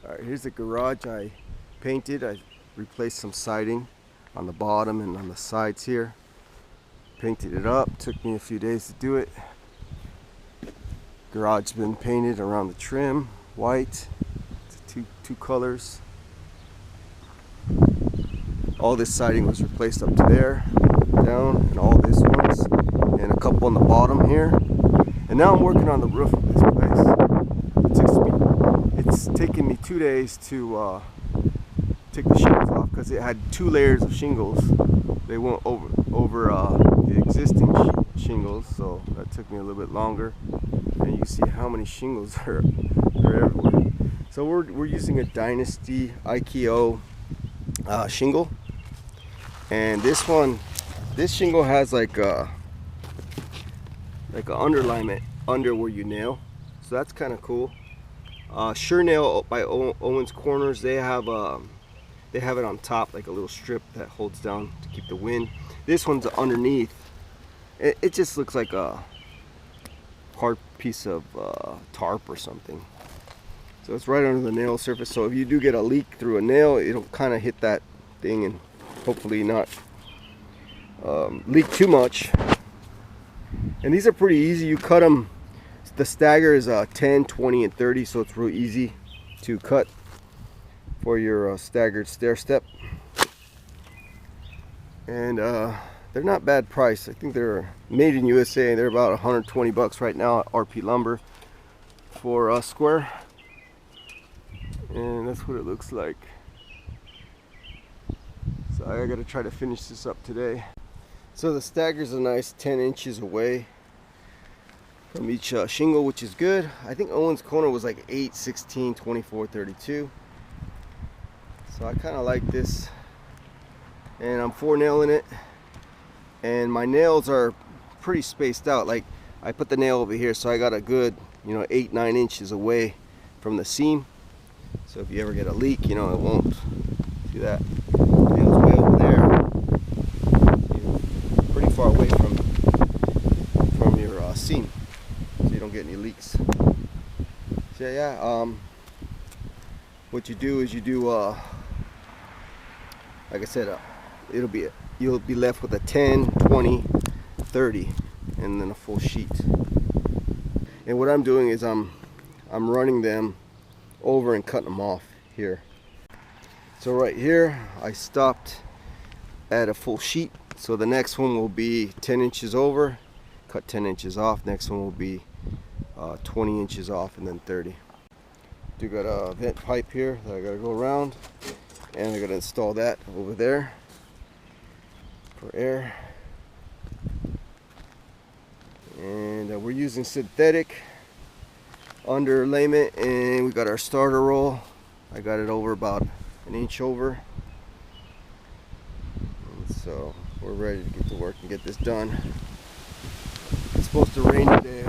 Alright, here's the garage I painted. I replaced some siding on the bottom and on the sides here. Painted it up. Took me a few days to do it. Garage's been painted around the trim, white. It's two colors. All this siding was replaced up to there, down, and all this ones, and a couple on the bottom here. And now I'm working on the roof of this place. It's taken me 2 days to take the shingles off because it had 2 layers of shingles. They went over the existing shingles, so that took me a little bit longer. And you see how many shingles are everywhere. So we're using a Dynasty IKO shingle, and this shingle has like a underlayment under where you nail, so that's kind of cool. Sure Nail by Owens Corners, they have it on top, like a little strip that holds down to keep the wind. This one's underneath. It just looks like a hard piece of tarp or something. So it's right under the nail surface, so if you do get a leak through a nail, it'll kind of hit that thing and hopefully not leak too much. And these are pretty easy. You cut them. The stagger is 10, 20, and 30, so it's real easy to cut for your staggered stair step. And they're not bad price. I think they're made in USA. They're about 120 bucks right now at RP Lumber for a square. And that's what it looks like. So I gotta try to finish this up today. So the stagger's a nice 10 inches away from each shingle, which is good. I think Owens Corner was like 8, 16, 24, 32. So I kind of like this. And I'm 4-nailing it. And my nails are pretty spaced out. Like I put the nail over here, so I got a good, 8, 9 inches away from the seam. So if you ever get a leak, it won't do that. The nail's way over there. You're pretty far away from your seam, so you don't get any leaks. So yeah, what you do is you do, like I said, you'll be left with a 10, 20, 30, and then a full sheet. And what I'm doing is I'm running them over and cutting them off here. So right here I stopped at a full sheet, so the next one will be 10 inches over, cut 10 inches off. Next one will be 20 inches off, and then 30. Do got a vent pipe here that I gotta go around, and I gotta install that over there for air. And we're using synthetic underlayment, and we got our starter roll. I got it over about an inch over, and so we're ready to get to work and get this done. It's supposed to rain today.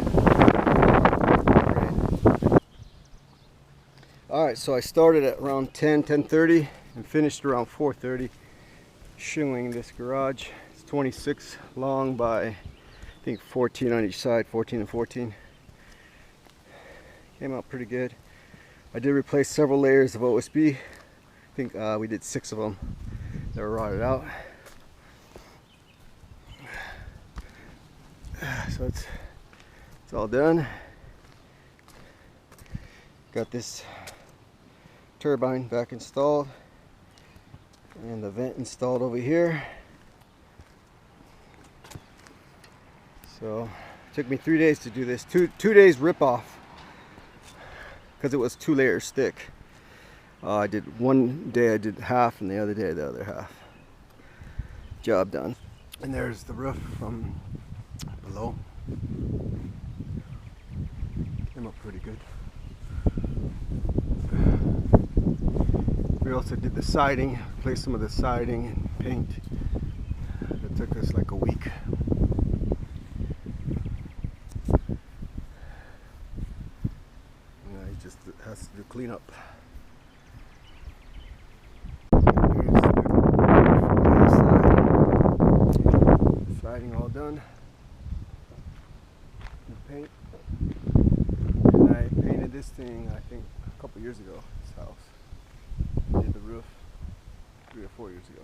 Alright, so I started at around 10:30 and finished around 4:30 shingling this garage. It's 26 long by, I think, 14 on each side, 14 and 14. Came out pretty good. I did replace several layers of OSB. I think we did 6 of them that were rotted out. So it's all done. Got this turbine back installed and the vent installed over here. So it took me 3 days to do this. Two days rip off, because it was 2 layers thick. I did one day, I did half, and the other day the other half. Job done. And there's the roof from below. Came up pretty good. We also did the siding, replaced some of the siding and paint. That took us like a week. He just has to do cleanup. Siding all done. The paint. And I painted this thing, I think, a couple years ago. house. We did the roof 3 or 4 years ago.